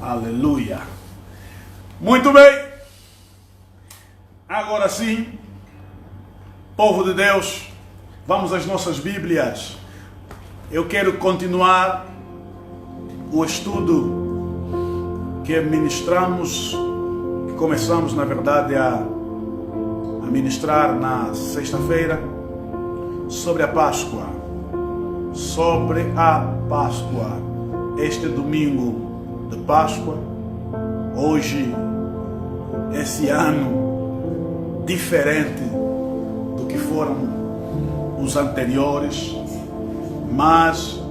Aleluia. Muito bem. Agora sim, povo de Deus, vamos às nossas Bíblias. Eu quero continuar o estudo que ministramos, que começamos, na verdade, a ministrar na sexta-feira, sobre a Páscoa. Sobre a Páscoa. Este domingo de Páscoa, hoje, esse ano, diferente do que foram os anteriores, mas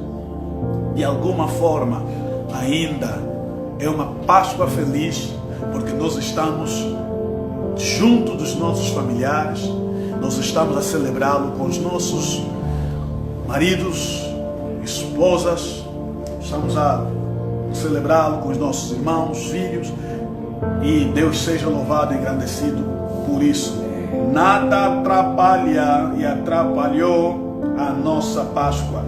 de alguma forma ainda é uma Páscoa feliz, porque nós estamos junto dos nossos familiares, nós estamos a celebrá-lo com os nossos maridos, esposas, estamos a celebrá-lo com os nossos irmãos, filhos, e Deus seja louvado e engrandecido por isso. Nada atrapalha e atrapalhou a nossa Páscoa.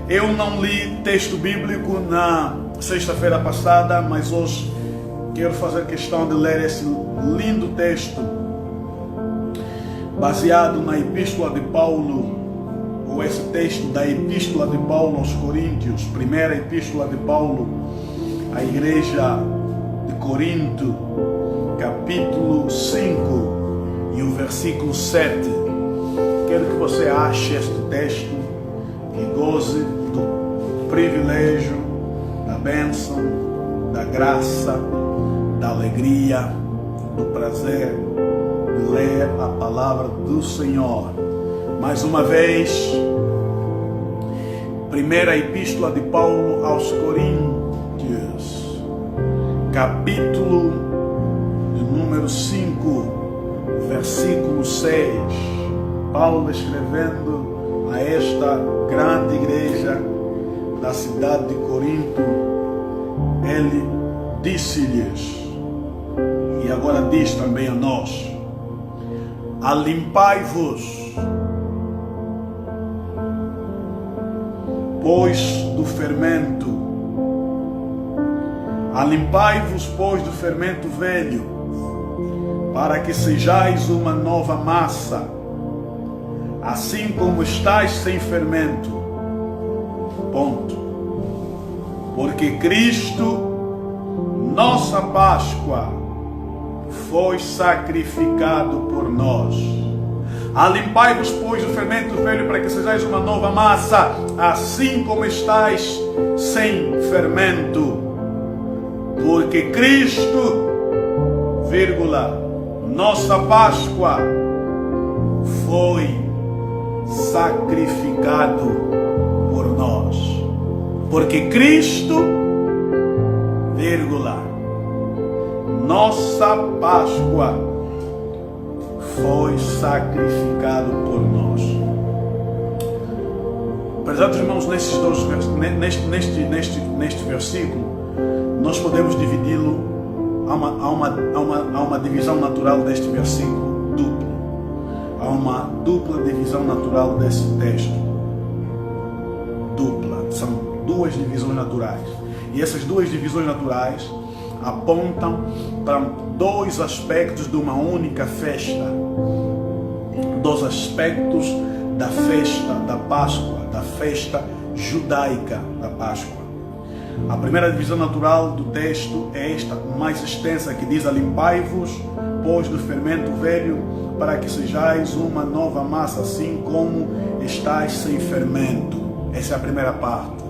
Eu não li texto bíblico na sexta-feira passada, mas hoje quero fazer questão de ler esse lindo texto baseado na Epístola de Paulo, ou esse texto da Epístola de Paulo aos Coríntios, primeira Epístola de Paulo à Igreja de Corinto, capítulo 5 e o versículo 7. Quero que você ache este texto e goze do privilégio, da bênção, da graça, da alegria, do prazer de ler a palavra do Senhor. Mais uma vez, primeira Epístola de Paulo aos Coríntios, capítulo de número 5, versículo 6. Paulo escrevendo a esta grande igreja da cidade de Corinto, ele disse-lhes, e agora diz também a nós: alimpai-vos, pois do fermento, alimpai-vos, pois do fermento velho, para que sejais uma nova massa, assim como estáis sem fermento. Ponto. Porque Cristo, nossa Páscoa, foi sacrificado por nós. Alimpai-vos, pois, do fermento velho, para que sejais uma nova massa, assim como estáis sem fermento. Porque Cristo, nossa Páscoa, foi sacrificado por nós. Porque Cristo, nossa Páscoa, foi sacrificado por nós. Prezados irmãos, neste versículo, nós podemos dividi-lo há uma divisão natural deste versículo dupla. Há uma dupla divisão natural desse texto. Dupla. São duas divisões naturais. E essas duas divisões naturais apontam para dois aspectos de uma única festa. Dois aspectos da festa da Páscoa, da festa judaica da Páscoa. A primeira divisão natural do texto é esta, mais extensa, que diz: alimpai-vos, pois do fermento velho, para que sejais uma nova massa, assim como estáis sem fermento. Essa é a primeira parte.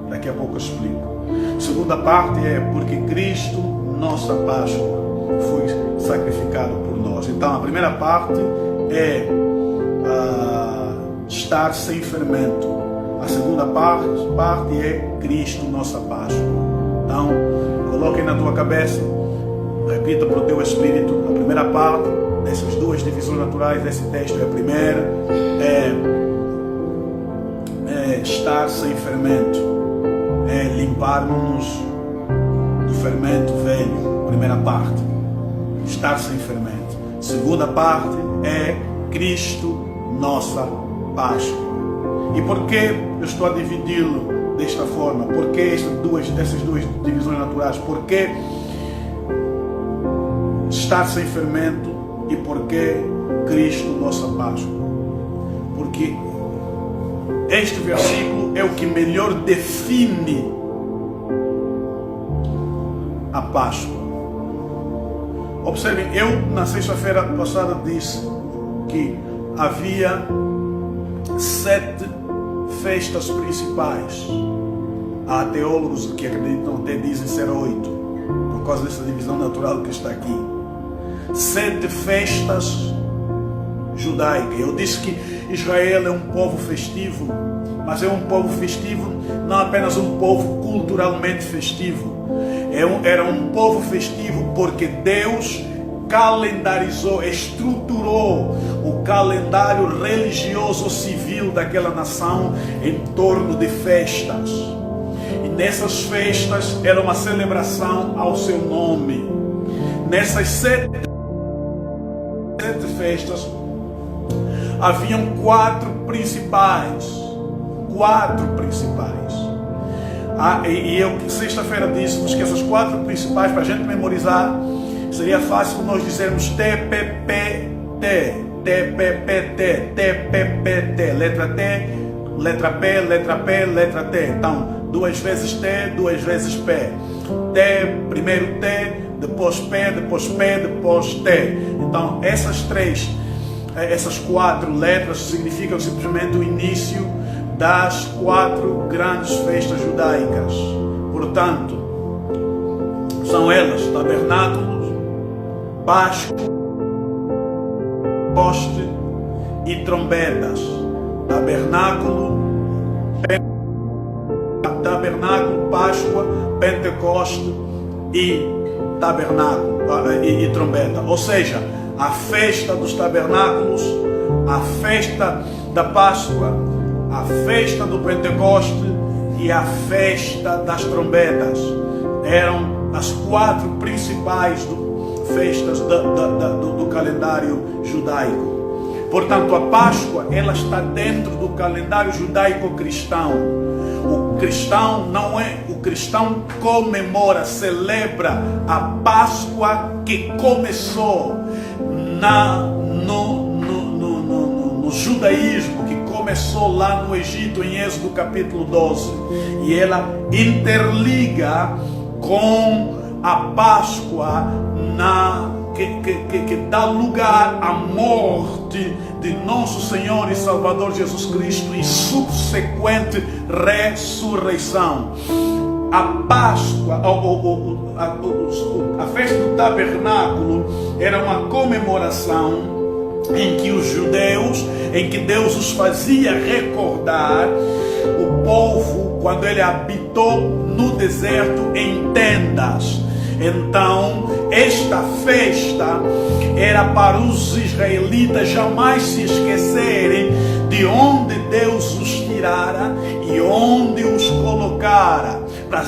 Daqui a pouco eu explico. A segunda parte é: porque Cristo, nossa Páscoa, foi sacrificado por nós. Então a primeira parte é estar sem fermento. A segunda parte é Cristo, nossa Páscoa. Então, coloque na tua cabeça, repita para o teu espírito, a primeira parte dessas duas divisões naturais desse texto. A primeira é estar sem fermento, é limparmos do fermento velho. Primeira parte, estar sem fermento. Segunda parte é Cristo, nossa Páscoa. E por que eu estou a dividi-lo desta forma? Por que essas duas divisões naturais? Por que estar sem fermento e por que Cristo, nossa Páscoa? Porque este versículo é o que melhor define a Páscoa. Observem, eu na sexta-feira passada disse que havia 7 festas principais. Há teólogos que acreditam, até dizem ser 8, por causa dessa divisão natural que está aqui. 7 festas judaicas. Eu disse que Israel é um povo festivo, mas é um povo festivo, não apenas um povo culturalmente festivo. Era um povo festivo porque Deus calendarizou, estruturou o calendário religioso civil daquela nação em torno de festas. E nessas festas era uma celebração ao seu nome. Nessas 7 festas haviam 4 principais. 4 principais. E eu sexta-feira disse-vos que essas 4 principais, para a gente memorizar, seria fácil nós dizermos TPPT, TPPT, TPPT, letra T, letra P, letra P, letra T. Então, 2 vezes T, 2 vezes P. T, primeiro T, depois P, depois P, depois T. Então, essas 4 letras significam simplesmente o início das 4 grandes festas judaicas. Portanto, são elas: tabernáculos, Páscoa, Pentecoste e trombetas. Tabernáculo, Páscoa, Pentecoste e tabernáculo e trombeta. Ou seja, a festa dos tabernáculos, a festa da Páscoa, a festa do Pentecoste e a festa das trombetas eram as 4 principais festas do calendário judaico. Portanto, a Páscoa, ela está dentro do calendário judaico-cristão. O cristão comemora, celebra a Páscoa que começou no judaísmo, que começou lá no Egito, em Êxodo capítulo 12, e ela interliga com a Páscoa que dá lugar à morte de nosso Senhor e Salvador Jesus Cristo e subsequente ressurreição. A Páscoa, a festa do tabernáculo era uma comemoração em que os judeus, em que Deus os fazia recordar o povo quando ele habitou no deserto em tendas. Então, esta festa era para os israelitas jamais se esquecerem de onde Deus os tirara e onde os colocara, para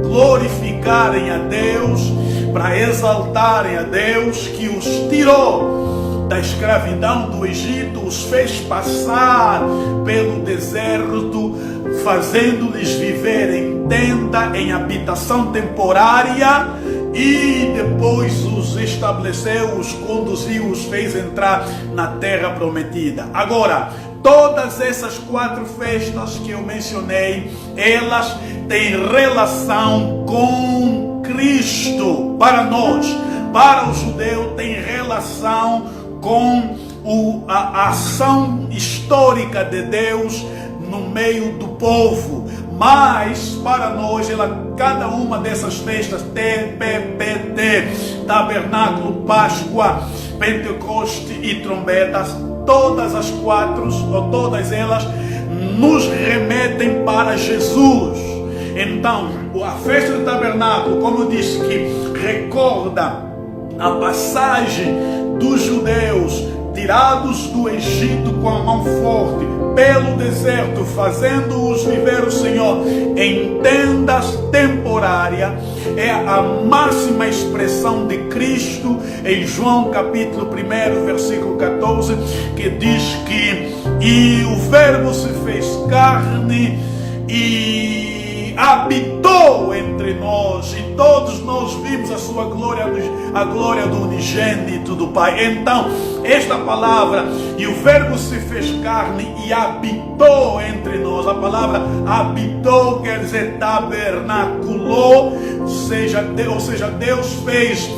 glorificarem a Deus, para exaltarem a Deus que os tirou da escravidão do Egito, os fez passar pelo deserto, fazendo-lhes viver em tenda, em habitação temporária, e depois os estabeleceu, os conduziu, os fez entrar na terra prometida. Agora, todas essas 4 festas que eu mencionei, elas têm relação com Cristo. Para nós, para o judeu, tem relação com a ação histórica de Deus no meio do povo. Mas para nós, cada uma dessas festas, TPPT, tabernáculo, Páscoa, Pentecoste e trombetas, todas as 4, ou todas elas, nos remetem para Jesus. Então, a festa do tabernáculo, como eu disse, que recorda a passagem dos judeus tirados do Egito com a mão forte pelo deserto, fazendo-os viver o Senhor em tendas temporárias, é a máxima expressão de Cristo em João capítulo 1, versículo 14, que diz que e o verbo se fez carne e e habitou entre nós, e todos nós vimos a sua glória, a glória do unigênito do Pai. Então, esta palavra, e o verbo se fez carne e habitou entre nós. A palavra habitou quer dizer tabernaculou, ou seja, Deus fez,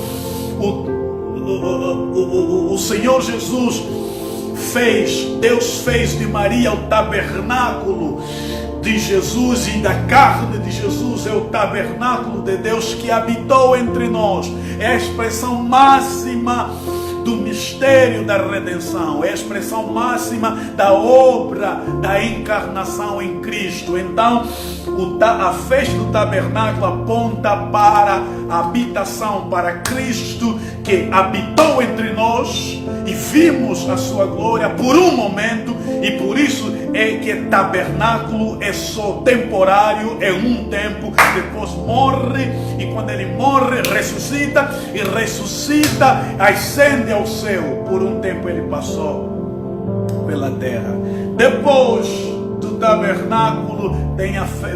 o Senhor Jesus Deus fez de Maria o tabernáculo de Jesus, e da carne de Jesus é o tabernáculo de Deus que habitou entre nós. É a expressão máxima do mistério da redenção, é a expressão máxima da obra da encarnação em Cristo. Então, a festa do tabernáculo aponta para a habitação, para Cristo que habitou entre nós, e vimos a sua glória por um momento, e por isso é que tabernáculo é só temporário, é um tempo, depois morre, e quando ele morre, ressuscita, e ressuscita, ascende ao céu. Por um tempo ele passou pela terra. Depois do tabernáculo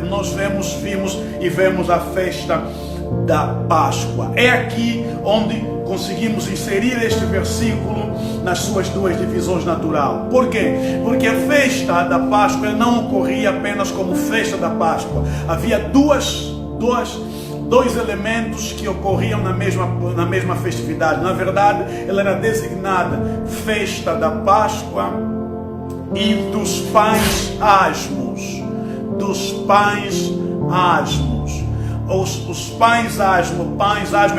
nós vemos a festa da Páscoa. É aqui onde conseguimos inserir este versículo nas suas duas divisões natural. Por quê? Porque a festa da Páscoa não ocorria apenas como festa da Páscoa. Havia dois elementos que ocorriam na mesma festividade. Na verdade, ela era designada festa da Páscoa e dos pães asmos. Dos pães asmos. Os pães asmo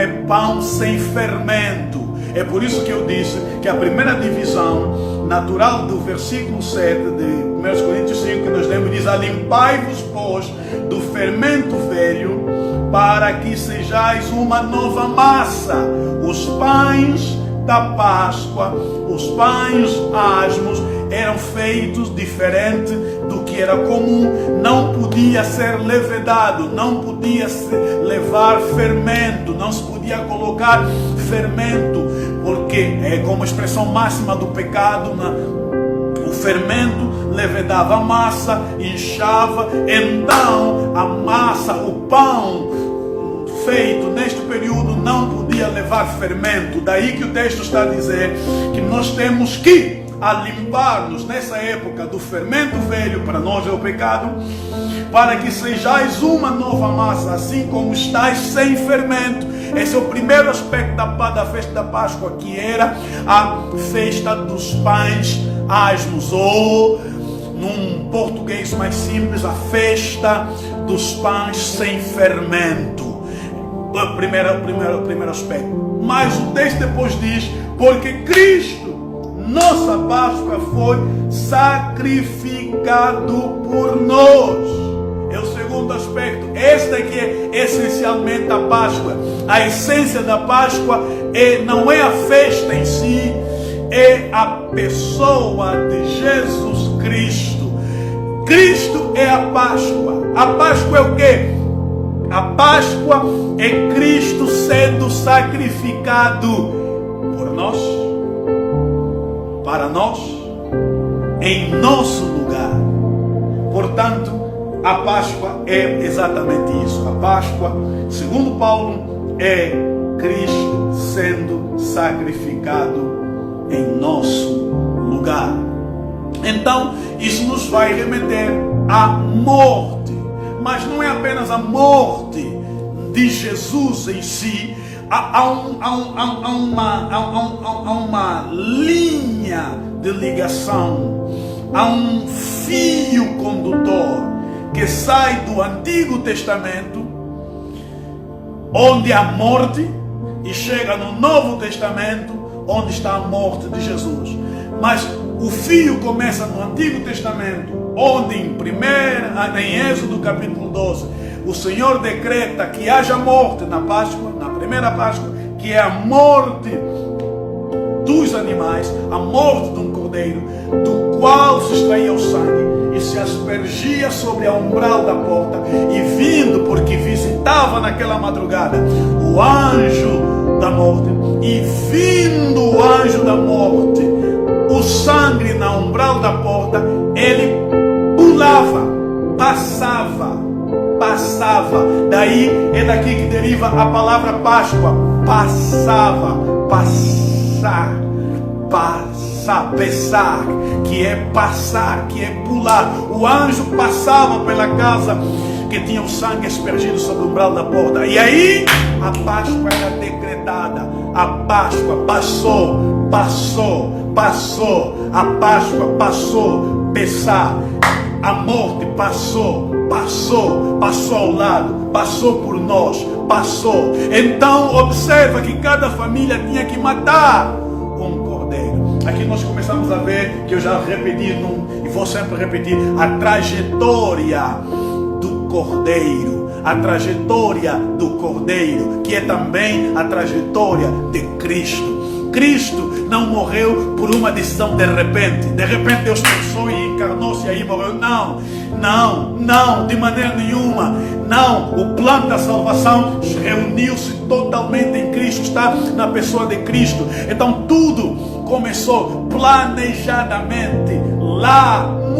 é pão sem fermento. É por isso que eu disse que a primeira divisão natural do versículo 7 de 1 Coríntios 5 que nós lemos diz: alimpai-vos, pois, do fermento velho, para que sejais uma nova massa. Os pães da Páscoa, os pães asmos, eram feitos diferente do que era comum. Não podia ser levedado, não podia se levar fermento, não se podia colocar fermento, porque é como expressão máxima do pecado, o fermento levedava a massa, inchava. Então a massa, o pão feito neste período não podia levar fermento. Daí que o texto está a dizer que nós temos que limpar-nos nessa época do fermento velho, para nós é o pecado, para que sejais uma nova massa, assim como estáis sem fermento. Esse é o primeiro aspecto da festa da Páscoa, que era a festa dos pães asmos, ou num português mais simples, a festa dos pães sem fermento. O primeiro aspecto. Mas o texto depois diz: porque Cristo, nossa Páscoa, foi sacrificado por nós. É o segundo aspecto. Este aqui é essencialmente a Páscoa. A essência da Páscoa não é a festa em si, é a pessoa de Jesus Cristo. Cristo é a Páscoa. A Páscoa é o quê? A Páscoa é Cristo sendo sacrificado por nós, para nós, em nosso lugar. Portanto, a Páscoa é exatamente isso. A Páscoa, segundo Paulo, é Cristo sendo sacrificado em nosso lugar. Então, isso nos vai remeter à morte. Mas não é apenas a morte de Jesus em si. Há uma linha de ligação, há um fio condutor que sai do Antigo Testamento, onde há morte, e chega no Novo Testamento, onde está a morte de Jesus. Mas o fio começa no Antigo Testamento, onde em Êxodo capítulo 12, o Senhor decreta que haja morte na Páscoa, na primeira Páscoa, que é a morte dos animais, a morte de um cordeiro, do qual se extraía o sangue e se aspergia sobre a umbral da porta, e vindo, porque visitava naquela madrugada o anjo da morte, e vindo o anjo da morte, o sangue na umbral da porta, ele pulava, passava passava. Daí é daqui que deriva a palavra Páscoa. Passava, passar, pesar, que é passar, que é pular. O anjo passava pela casa que tinha o sangue aspergido sobre o umbral da porta. E aí a Páscoa era decretada. A Páscoa passou. A Páscoa passou. Pesar. A morte passou ao lado, passou por nós, passou. Então observa que cada família tinha que matar um cordeiro. Aqui nós começamos a ver, que eu já repeti e vou sempre repetir, a trajetória do cordeiro. A trajetória do cordeiro, que é também a trajetória de Cristo. Cristo não morreu por uma decisão de repente. De repente Deus pensou e encarnou-se e aí morreu. Não, de maneira nenhuma. Não, o plano da salvação reuniu-se totalmente em Cristo, está na pessoa de Cristo. Então tudo começou planejadamente,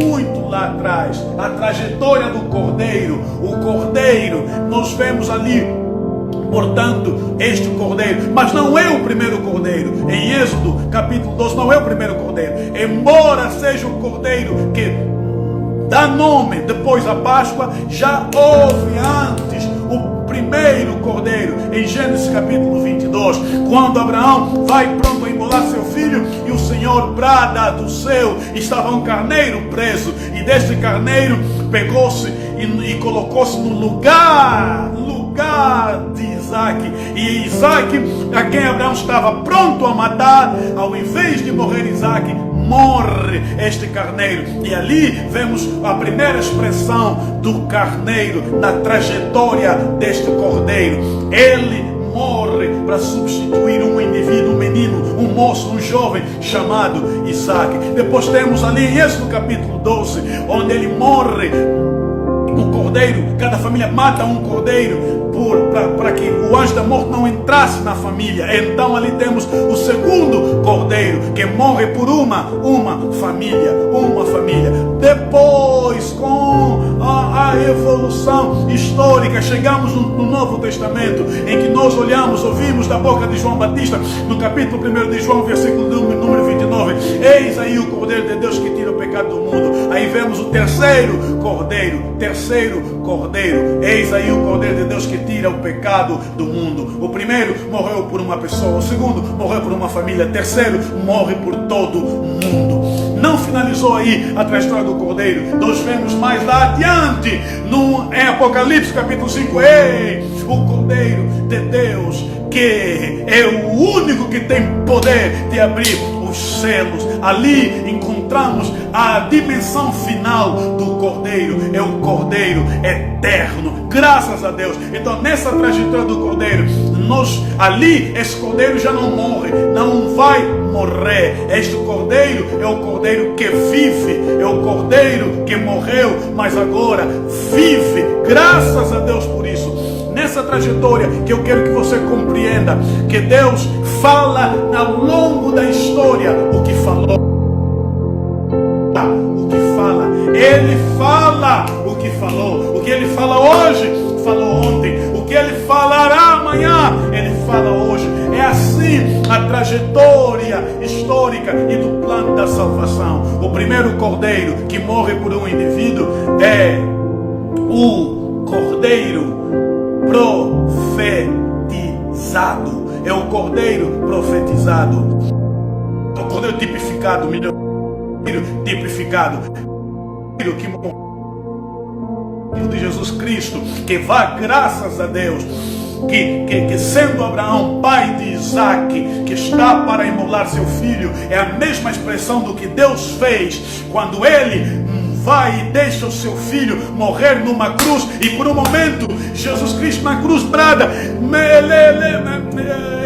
muito lá atrás. A trajetória do cordeiro. O cordeiro, nós vemos ali, portanto, este cordeiro, mas não é o primeiro cordeiro. Em Êxodo capítulo 12, não é o primeiro cordeiro, embora seja o cordeiro que dá nome depois da Páscoa. Já houve antes o primeiro cordeiro, em Gênesis capítulo 22, quando Abraão vai pronto a imolar seu filho, e o Senhor brada do céu, estava um carneiro preso, e deste carneiro pegou-se e colocou-se no lugar de Isaac. E Isaac, a quem Abraão estava pronto a matar, ao invés de morrer Isaac, morre este carneiro. E ali vemos a primeira expressão do carneiro na trajetória deste cordeiro. Ele morre para substituir um indivíduo, um menino, um moço, um jovem chamado Isaac. Depois temos ali em Êxodo capítulo 12, onde ele morre um cordeiro. Cada família mata um cordeiro para que o anjo da morte não entrasse na família. Então ali temos o segundo cordeiro, que morre por uma família. Depois, com a evolução histórica, chegamos no Novo Testamento, em que nós olhamos, ouvimos da boca de João Batista, no capítulo 1 de João, versículo número 29, eis aí o Cordeiro de Deus que tira o pecado do mundo. Aí vemos o terceiro cordeiro, eis aí o Cordeiro de Deus que tira o pecado do mundo. O primeiro morreu por uma pessoa, o segundo morreu por uma família, o terceiro morre por todo o mundo. Não finalizou aí a trajetória do cordeiro. Nós vemos mais lá adiante, em Apocalipse capítulo 5, o Cordeiro de Deus, que é o único que tem poder de abrir os selos. Ali encontramos a dimensão final do Cordeiro. É o Cordeiro eterno, graças a Deus. Então nessa trajetória do Cordeiro, ali esse Cordeiro já não morre, não vai morrer. Este Cordeiro é o Cordeiro que vive, é o Cordeiro que morreu, mas agora vive, graças a Deus por isso. Nessa trajetória que eu quero que você compreenda, que Deus fala ao longo da história o que falou. Ele fala o que falou. O que ele fala hoje, falou ontem. O que ele falará amanhã, ele fala hoje. É assim a trajetória histórica e do plano da salvação. O primeiro cordeiro que morre por um indivíduo é o cordeiro profetizado. É o cordeiro profetizado. O cordeiro tipificado, que morreu de Jesus Cristo, que vá, graças a Deus, que sendo Abraão pai de Isaac, que está para imolar seu filho, é a mesma expressão do que Deus fez quando ele vai e deixa o seu filho morrer numa cruz. E por um momento Jesus Cristo na cruz brada: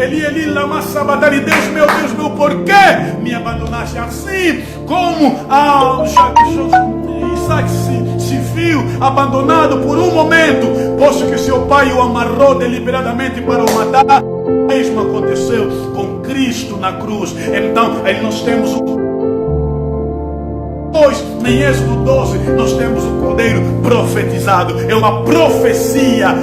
Eli, Eli, lama sabachthani, Deus meu, por que me abandonaste? Assim como Isaac se viu abandonado por um momento, posto que seu pai o amarrou deliberadamente para o matar, o mesmo aconteceu com Cristo na cruz. Então aí nós temos em Êxodo 12, nós temos o cordeiro profetizado. É uma profecia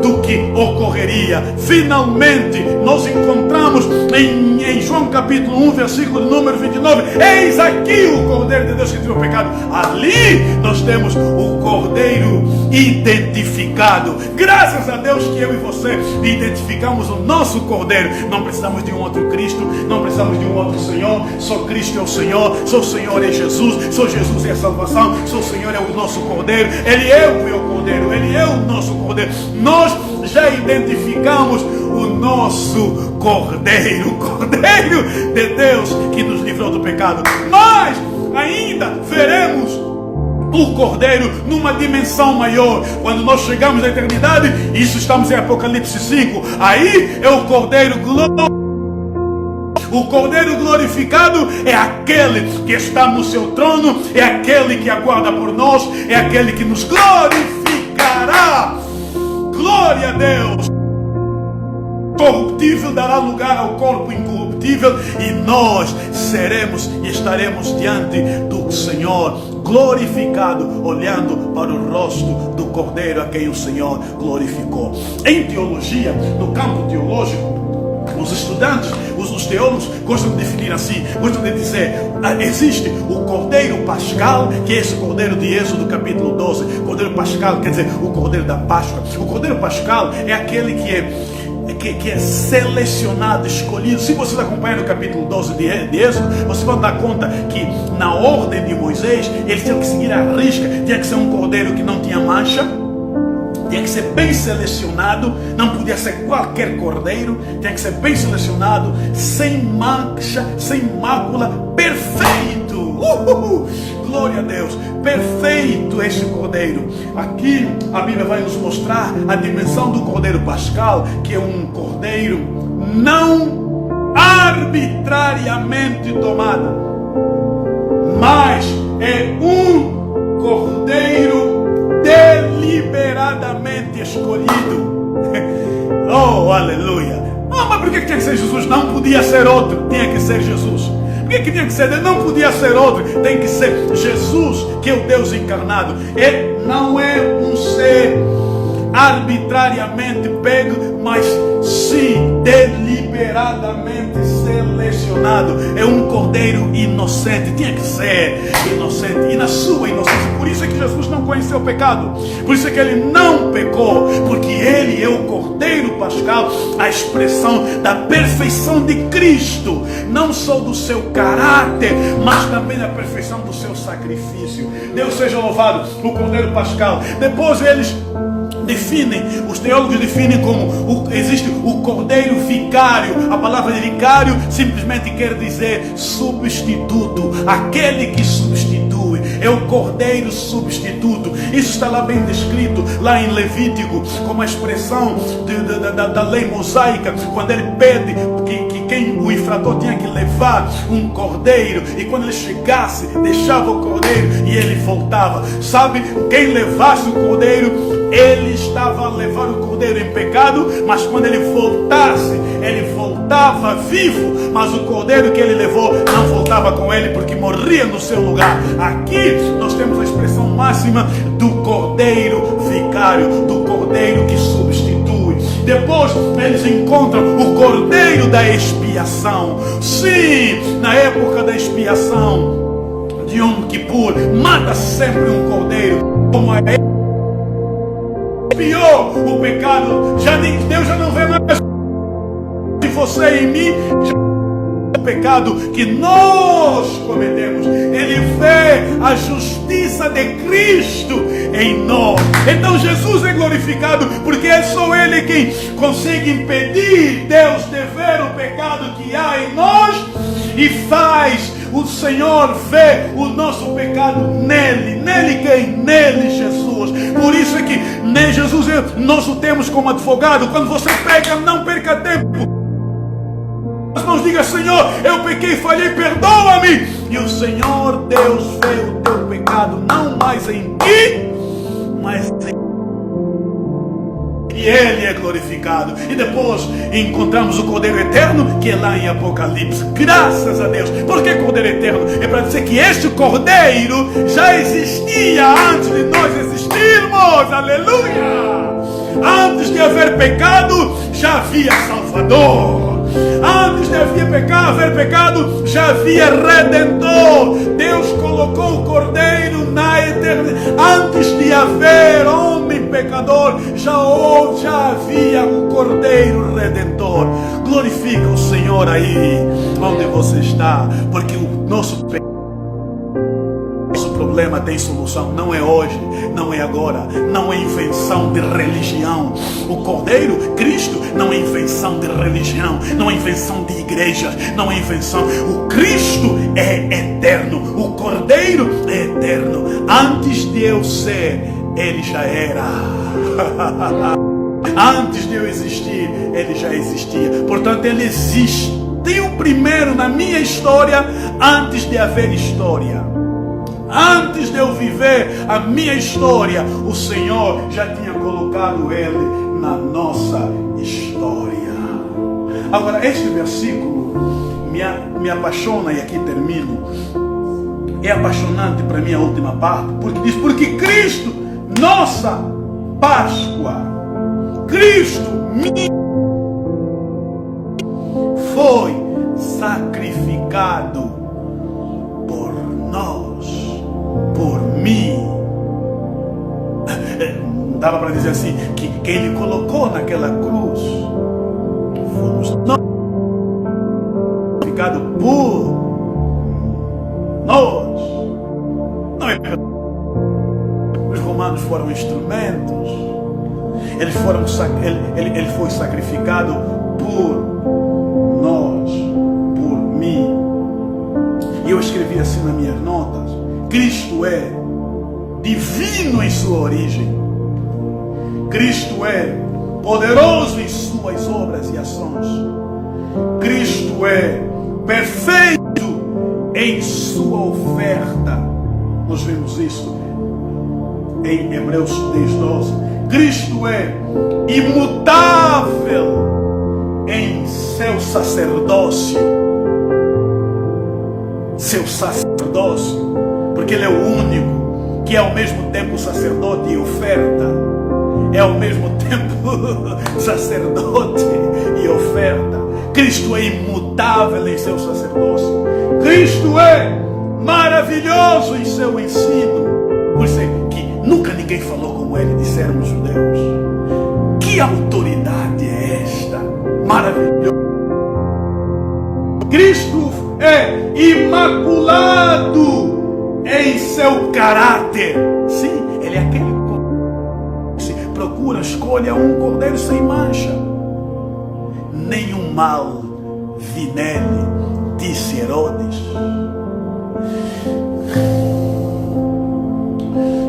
do que ocorreria. Finalmente, nós encontramos em João capítulo 1, versículo número 29, eis aqui o cordeiro de Deus que tirou o pecado. Ali nós temos o cordeiro identificado. Graças a Deus que eu e você identificamos o nosso cordeiro. Não precisamos de um outro Cristo, não precisamos de um outro Senhor. Só Cristo é o Senhor, só o Senhor é Jesus, só Jesus é a salvação, só o Senhor é o nosso cordeiro. Ele é o meu cordeiro, Ele é o nosso cordeiro. Nós já identificamos o nosso cordeiro, o cordeiro de Deus que nos livrou do pecado. Mas ainda veremos o cordeiro numa dimensão maior. Quando nós chegamos à eternidade, isso estamos em Apocalipse 5, aí é o cordeiro glorioso. O cordeiro glorificado é aquele que está no seu trono, é aquele que aguarda por nós, é aquele que nos glorificará. Glória a Deus. Corruptível dará lugar ao corpo incorruptível, e nós seremos e estaremos diante do Senhor, glorificado, olhando para o rosto do Cordeiro a quem o Senhor glorificou. Em teologia, no campo teológico, os estudantes, os teólogos gostam de definir assim, gostam de dizer, existe o Cordeiro Pascal, que é esse Cordeiro de Êxodo capítulo 12. Cordeiro Pascal quer dizer o Cordeiro da Páscoa. O Cordeiro Pascal é aquele que é selecionado, escolhido. Se vocês acompanham o capítulo 12 de Êxodo, vocês vão dar conta que na ordem de Moisés, eles tinham que seguir a risca. Tinha que ser um cordeiro que não tinha mancha, tinha que ser bem selecionado, não podia ser qualquer cordeiro, tinha que ser bem selecionado, sem mancha, sem mácula, perfeito. Glória a Deus, perfeito este cordeiro. Aqui a Bíblia vai nos mostrar a dimensão do cordeiro pascal, que é um cordeiro não arbitrariamente tomado, mas é um cordeiro deliberadamente escolhido. Oh, aleluia. Mas por que tinha que ser Jesus? Não podia ser outro, tinha que ser Jesus. Por que tinha que ser Deus? Não podia ser outro, tem que ser Jesus, que é o Deus encarnado. Ele não é um ser arbitrariamente pego, mas sim deliberadamente selecionado. É um cordeiro inocente, tinha que ser inocente, e na sua inocência. Por isso é que Jesus não conheceu o pecado, por isso é que ele não pecou, porque ele é o cordeiro pascal, a expressão da perfeição de Cristo, não só do seu caráter, mas também da perfeição do seu sacrifício. Deus seja louvado, o cordeiro pascal. Depois eles definem, os teólogos definem como existe o cordeiro vicário. A palavra vicário simplesmente quer dizer substituto, aquele que substitui, é o cordeiro substituto. Isso está lá bem descrito, lá em Levítico, como a expressão da lei mosaica, quando ele pede que quem o infrator tinha que levar um cordeiro, e quando ele chegasse, deixava o cordeiro e ele voltava. Sabe, quem levasse o cordeiro, ele estava a levar o cordeiro em pecado, mas quando ele voltasse, ele voltava vivo, mas o cordeiro que ele levou não voltava com ele, porque morria no seu lugar. Aqui nós temos a expressão máxima do cordeiro vicário, do cordeiro que substitui. Depois eles encontram o cordeiro da expiação. Sim, na época da expiação de Yom Kippur, mata sempre um cordeiro, como a expiou o pecado. Deus já não vê mais de você e em mim o pecado que nós cometemos. Ele vê a justiça de Cristo em nós. Então Jesus é glorificado, porque é só Ele quem consegue impedir Deus de ver o pecado que há em nós, e faz o Senhor ver o nosso pecado nele. Nele quem? Nele Jesus. Por isso é que nem Jesus nós o temos como advogado. Quando você peca, não perca tempo. Não diga: Senhor, eu pequei, falhei, perdoa-me. E o Senhor Deus vê o teu pecado não mais em ti, mas e Ele é glorificado. E depois encontramos o Cordeiro Eterno, que é lá em Apocalipse. Graças a Deus. Por que Cordeiro Eterno? É para dizer que este Cordeiro já existia antes de nós existirmos. Aleluia! Antes de haver pecado, já havia Salvador. Antes de haver pecado, já havia Redentor. Deus colocou o Cordeiro na eternidade. Antes de haver homem pecador, já havia o Cordeiro Redentor. Glorifica o Senhor aí onde você está, porque o nosso problema tem solução. Não é hoje, não é agora, não é invenção de religião. O Cordeiro, Cristo, não é invenção de religião, não é invenção de igrejas, não é invenção. O Cristo é eterno, o Cordeiro é eterno. Antes de eu ser, Ele já era. Antes de eu existir, Ele já existia. Portanto, Ele existiu primeiro na minha história, antes de haver história. Antes de eu viver a minha história, o Senhor já tinha colocado Ele na nossa história. Agora, este versículo me apaixona, e aqui termino. É apaixonante para mim a última parte, porque diz: porque Cristo, nossa Páscoa, Cristo foi sacrificado por nós, por mim. Dava para dizer assim, que Ele colocou naquela cruz, fomos nós sacrificados por nós. Não é? Os romanos foram instrumentos. Ele foi sacrificado por nós, por mim. E eu escrevi assim nas minhas notas: Cristo é divino em sua origem. Cristo é poderoso em suas obras e ações. Cristo é perfeito em sua oferta. Nós vemos isso em Hebreus 10:12. Cristo é imutável em seu sacerdócio. Seu sacerdócio, porque Ele é o único que é ao mesmo tempo sacerdote e oferta. É ao mesmo tempo sacerdote e oferta. Cristo é imutável em seu sacerdócio. Cristo é maravilhoso em seu ensino. Por isso é que nunca ninguém falou como Ele, disseram os judeus. Que autoridade é esta? Maravilhoso. Cristo é imaculado em seu caráter. Sim, Ele é aquele que se procura, escolha um cordeiro sem mancha. Nenhum mal vi nele, disse Herodes.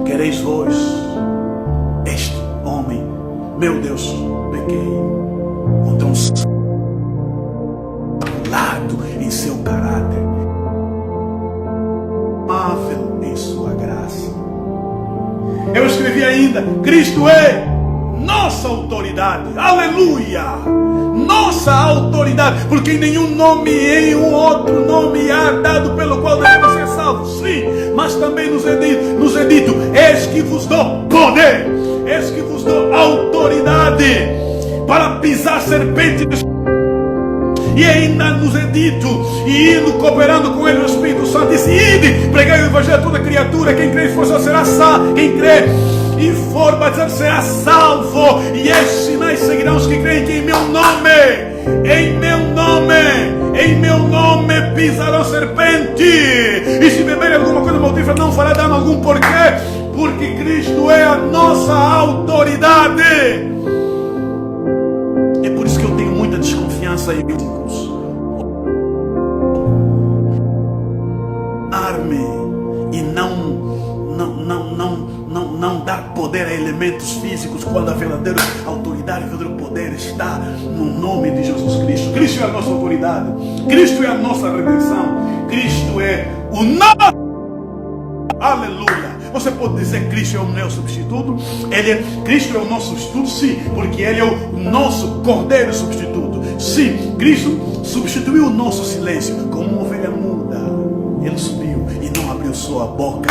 Quereis vós este homem? Meu Deus, pequei contra um lado em seu caráter, amável em sua graça. Eu escrevi ainda: Cristo é nossa autoridade. Aleluia! Nossa autoridade, porque em nenhum nome, em um outro nome há dado pelo qual devemos ser salvos. Sim, mas também nos é dito: eis que vos dou poder, eis que vos dou autoridade para pisar serpentes. E ainda nos é dito, e indo cooperando com Ele, o Espírito Santo disse: ide, pregai o Evangelho a toda criatura. Quem crê e for salvo será salvo. Quem crê e for batizado será salvo. E estes sinais seguirão os que creem, que em meu nome pisarão serpente. E se beberem alguma coisa mortífera não fará dano algum. Por quê? Porque Cristo é a nossa autoridade. É por isso que eu tenho muita desconfiança em Deus. Arme e não dar poder a elementos físicos, quando a verdadeira autoridade, o verdadeiro poder está no nome de Jesus Cristo. Cristo é a nossa autoridade, Cristo é a nossa redenção, Cristo é o nosso. Aleluia! Você pode dizer: Cristo é o meu substituto? Cristo é o nosso substituto? Sim, porque Ele é o nosso Cordeiro substituto. Sim, Cristo substituiu o nosso silêncio como uma ovelha muda. Ele subiu e não abriu sua boca.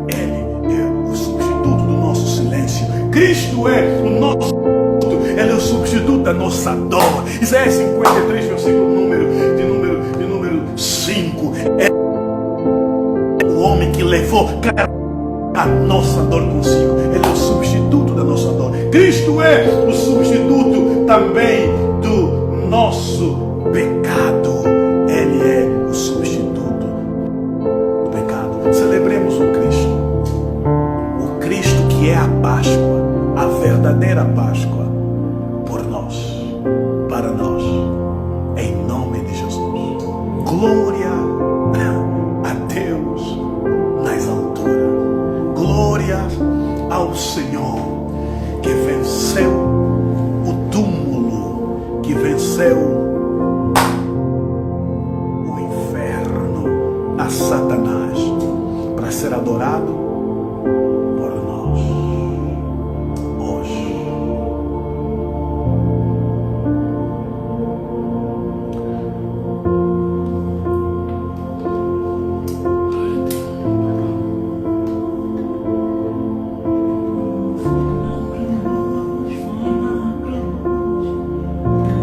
Ele é o substituto do nosso silêncio. Cristo é o nosso substituto. Ele é o substituto da nossa dor. Isaías 53, versículo de número 5. É o homem que levou a nossa dor consigo. Ele é o substituto da nossa dor. Cristo é o substituto também do nosso pecado. Ele é o substituto do pecado. Celebremos o Cristo que é a Páscoa, a verdadeira Páscoa, por nós, para nós, em nome de Jesus. Glória a Deus nas alturas. Glória ao Senhor que venceu o túmulo, que venceu o inferno, a Satanás, para ser adorado por nós hoje.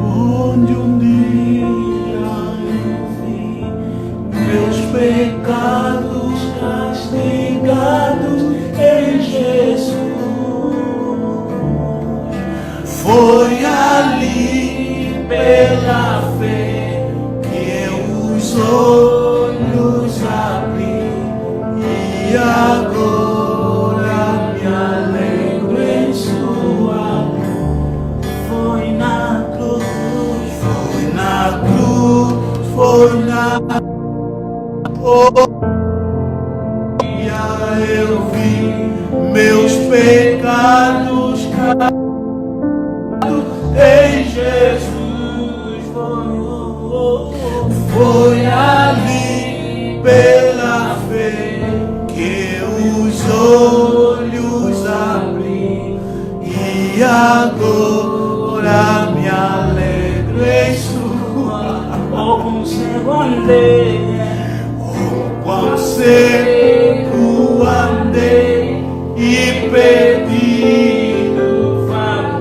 Onde um dia eu vi meus pecados castigados em Jesus, foi ali pela fé que eu os olhos abri, e agora me alegro em sua luz. Foi na cruz, foi na cruz, foi na eu vi meus pecados em Jesus. Foi ali pela fé que os olhos abri, e agora me alegro em sua. Oh, como cego andei, oh, quão cego andei e perdido,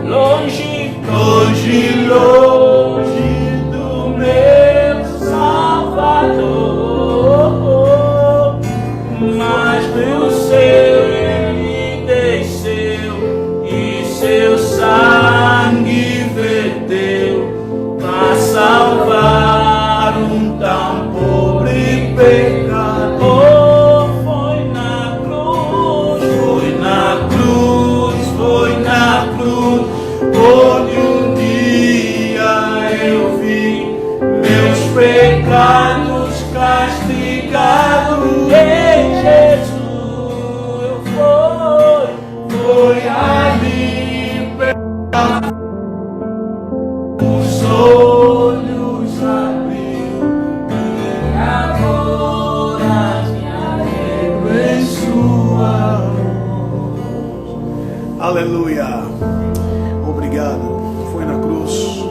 longe, longe, longe do meu Salvador, mas do céu ele desceu e seu sangue verteu para salvar um tão pobre pecador. Foi na cruz, foi na cruz, foi na cruz, onde um dia eu vi meus pecados castigados em Jesus. Foi ali pela os olhos abriu, e agora me alegro em sua luz. Aleluia. Obrigado. Foi na cruz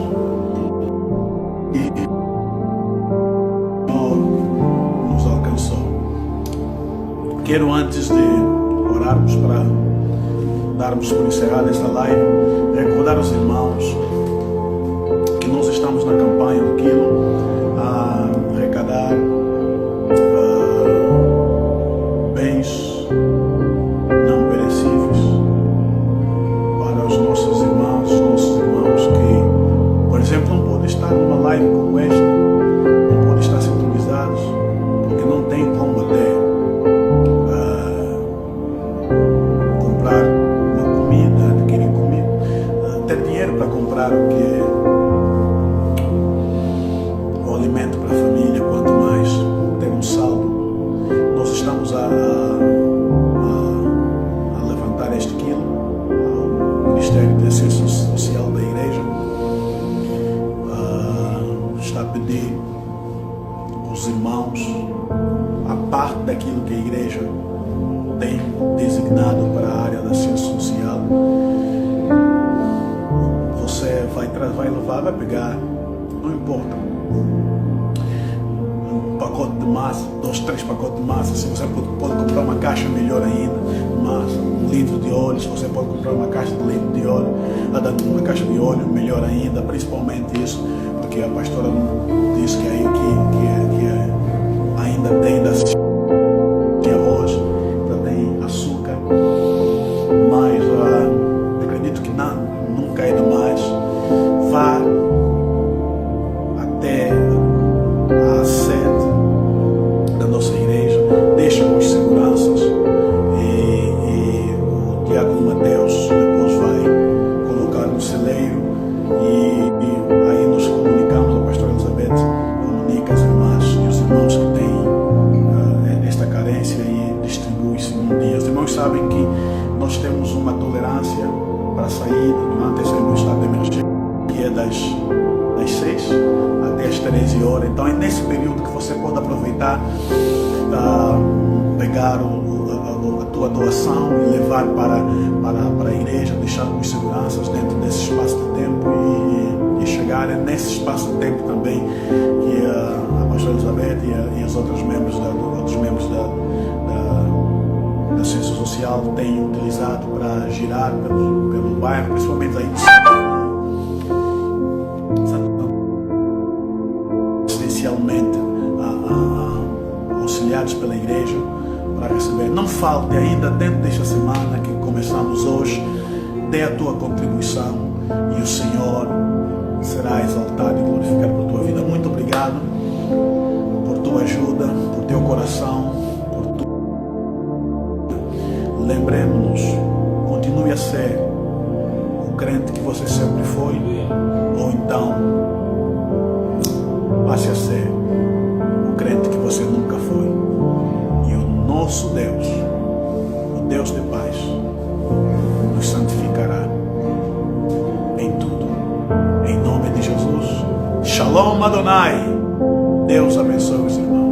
e nos alcançou. Quero, antes de orarmos para darmos por encerrada esta live, recordar os irmãos que nós estamos na campanha do Quilo a arrecadar bens não perecíveis para os nossos irmãos que, por exemplo, não podem estar numa live como esta, não podem estar sintonizados, porque não tem como até comprar uma comida, adquirir comida, ter dinheiro para comprar o alimento para a família, quanto mais ter um saldo. Nós estamos a levantar este quilo ao Ministério de Assistência Social da Igreja. Está a pedir os irmãos a parte daquilo que a igreja tem designado para a área da ciência social. Você vai levar, vai pegar, não importa, um pacote de massa, 2, 3 pacotes de massa. Se você pode comprar uma caixa, melhor ainda, massa, 1 litro de óleo. Se você pode comprar uma caixa de litro de óleo, uma caixa de óleo, melhor ainda, principalmente isso, porque a pastora disse que aí que ainda tem da arroz, ainda tem açúcar, mas acredito que nunca é demais. Vá até a sede da nossa igreja, deixa com os seguranças e o diácono Mateus depois vai colocar no celeiro e aí nos comunicamos. A pastora Elizabeth comunica as irmãs e os irmãos que têm esta carência e distribui-se num dia. Os irmãos sabem que nós temos uma tolerância para a saída durante esse estado de emergência, que é das 6 até as 13 horas. Então é nesse período que você pode aproveitar, pegar a tua doação e levar para a igreja, deixar com os seguranças dentro desse espaço de tempo e chegar. É nesse espaço de tempo também que a pastora Elizabeth e os outros membros da ciência social têm utilizado para girar pelo bairro, principalmente aí essencialmente auxiliados pela igreja para receber. Não falte ainda dentro desta semana que começamos hoje, dê a tua contribuição e o Senhor será exaltado e glorificado por tua vida. Muito obrigado por tua ajuda, por teu coração, por tu. Lembremos-nos, continue a ser o crente que você sempre foi, ou então passe a ser o crente que você nunca foi. E o nosso Deus, o Deus de paz, nos santificará em tudo. Em nome de Jesus. Shalom Adonai. Deus abençoe os irmãos.